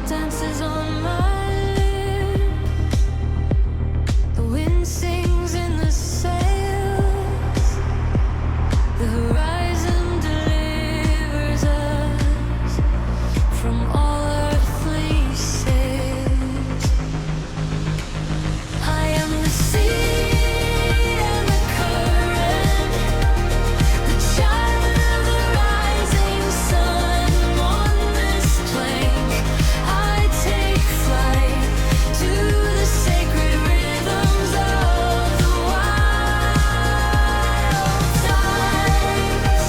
salt dances on my lips. The wind sings in the sails. The horizon delivers us from all earthly sins. I am the sea and the current, the child of the rising sun. On this plank I take flight to the sacred rhythms of the wild tides.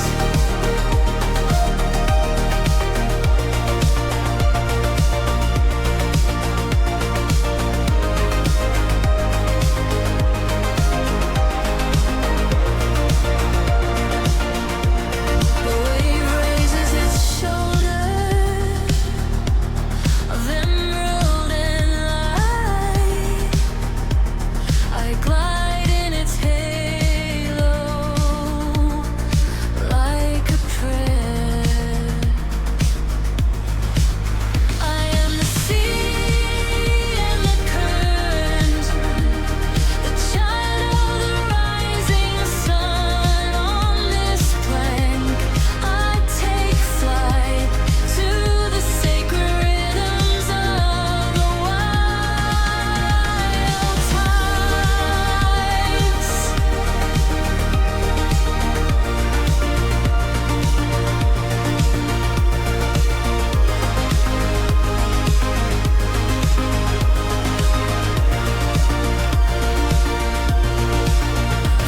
The wave raises its shoulder of emerald and light. I glide in its halo like a prayer. I am the sea and the current, the child of the rising sun. On this plank I take flight to the sacred rhythms of the wild tides.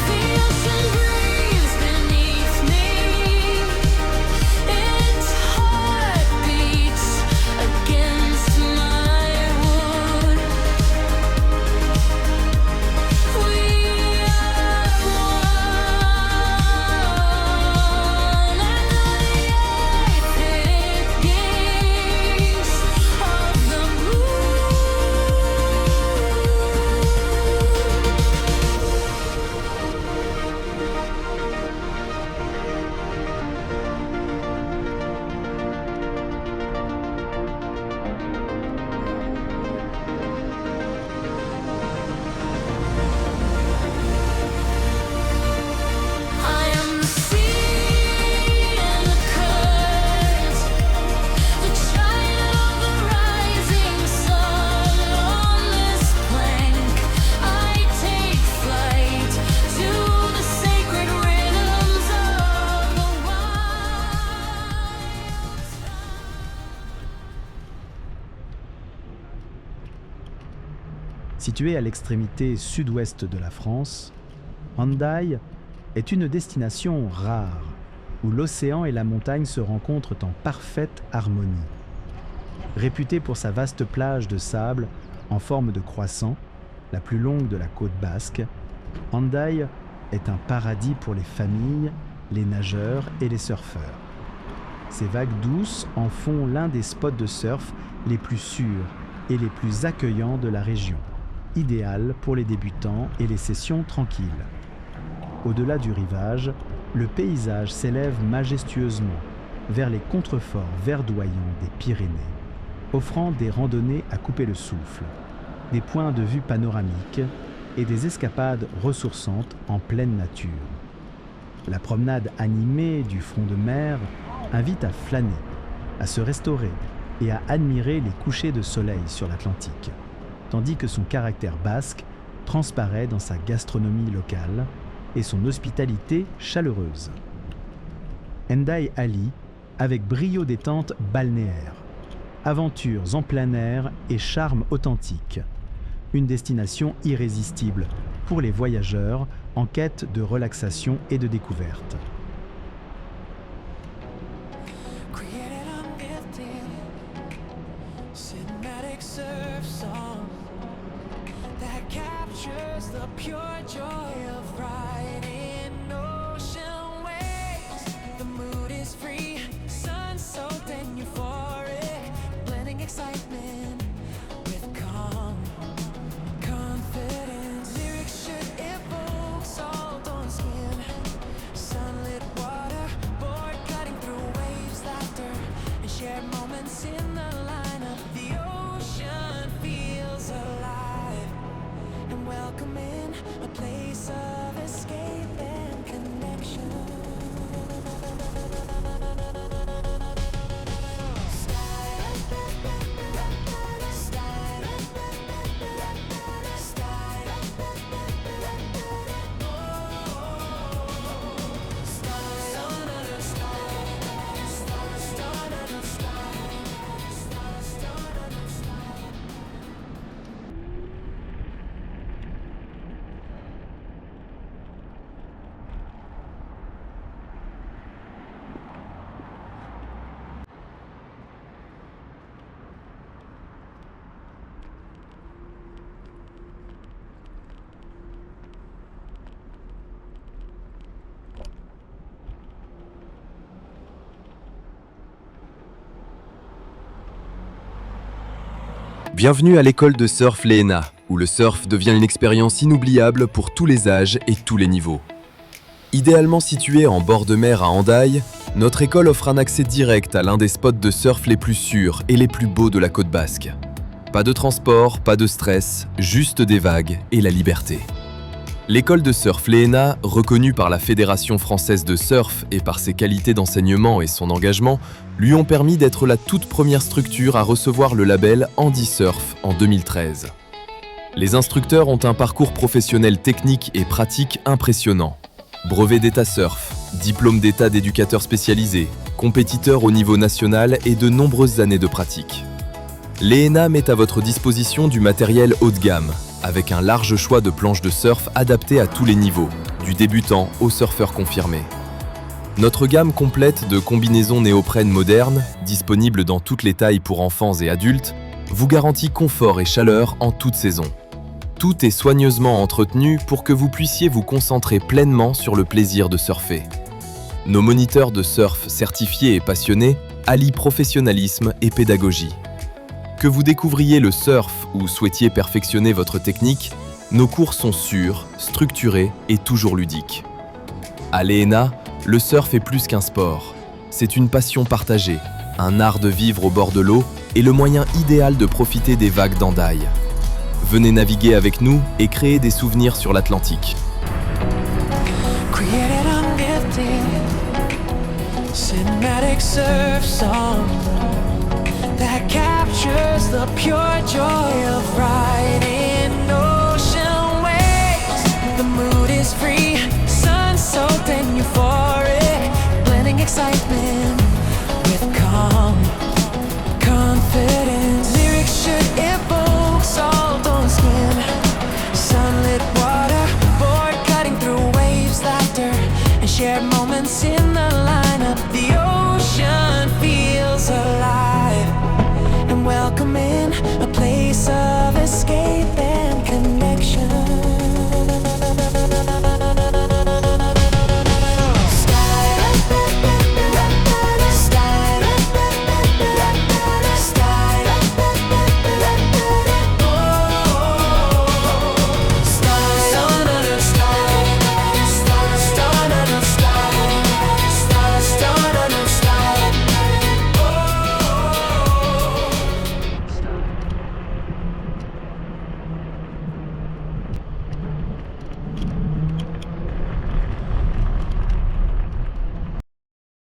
The ocean breathes beneath me. Its heart beats against my wood. We are one, and the gaze of the moon. I am the sea and the current, the child of the rising sun. On this plank I take flight to the sacred rhythms of the wild. Située à l'extrémité sud-ouest de la France, Hendaye est une destination rare où l'océan et la montagne se rencontrent en parfaite harmonie. Réputée pour sa vaste plage de sable en forme de croissant, la plus longue de la côte basque, Hendaye est un paradis pour les familles, les nageurs et les surfeurs. Ces vagues douces en font l'un des spots de surf les plus sûrs et les plus accueillants de la région, idéal pour les débutants et les sessions tranquilles. Au-delà du rivage, le paysage s'élève majestueusement vers les contreforts verdoyants des Pyrénées, offrant des randonnées à couper le souffle, des points de vue panoramiques et des escapades ressourçantes en pleine nature. La promenade animée du front de mer invite à flâner, à se restaurer et à admirer les couchers de soleil sur l'Atlantique, tandis que son caractère basque transparaît dans sa gastronomie locale et son hospitalité chaleureuse. Hendaye allie avec brio des tentes balnéaires, aventures en plein air et charme authentique. Une destination irrésistible pour les voyageurs en quête de relaxation et de découverte. Created ungifted, cinematic surf song that captures the pure joy of riding ocean waves. The mood is free, sun soaked and euphoric, blending excitement with calm confidence. Lyrics should evoke salt on skin, sunlit water, board cutting through waves, laughter, and shared moments in the line of the welcoming, a place of escape and connection. Bienvenue à l'école de surf Lehena, où le surf devient une expérience inoubliable pour tous les âges et tous les niveaux. Idéalement située en bord de mer à Hendaye, notre école offre un accès direct à l'un des spots de surf les plus sûrs et les plus beaux de la côte basque. Pas de transport, pas de stress, juste des vagues et la liberté. L'école de surf Lehena, reconnue par la Fédération française de surf et par ses qualités d'enseignement et son engagement, lui ont permis d'être la toute première structure à recevoir le label Handisurf en 2013. Les instructeurs ont un parcours professionnel technique et pratique impressionnant. Brevet d'état surf, diplôme d'état d'éducateur spécialisé, compétiteur au niveau national et de nombreuses années de pratique. Lehena met à votre disposition du matériel haut de gamme, avec un large choix de planches de surf adaptées à tous les niveaux, du débutant au surfeur confirmé. Notre gamme complète de combinaisons néoprène modernes, disponibles dans toutes les tailles pour enfants et adultes, vous garantit confort et chaleur en toute saison. Tout est soigneusement entretenu pour que vous puissiez vous concentrer pleinement sur le plaisir de surfer. Nos moniteurs de surf certifiés et passionnés allient professionnalisme et pédagogie. Que vous découvriez le surf ou souhaitiez perfectionner votre technique, nos cours sont sûrs, structurés et toujours ludiques. À Lehena, le surf est plus qu'un sport. C'est une passion partagée, un art de vivre au bord de l'eau et le moyen idéal de profiter des vagues d'Hendaye. Venez naviguer avec nous et créer des souvenirs sur l'Atlantique. Created ungifted, cinematic surf song that captures the pure joy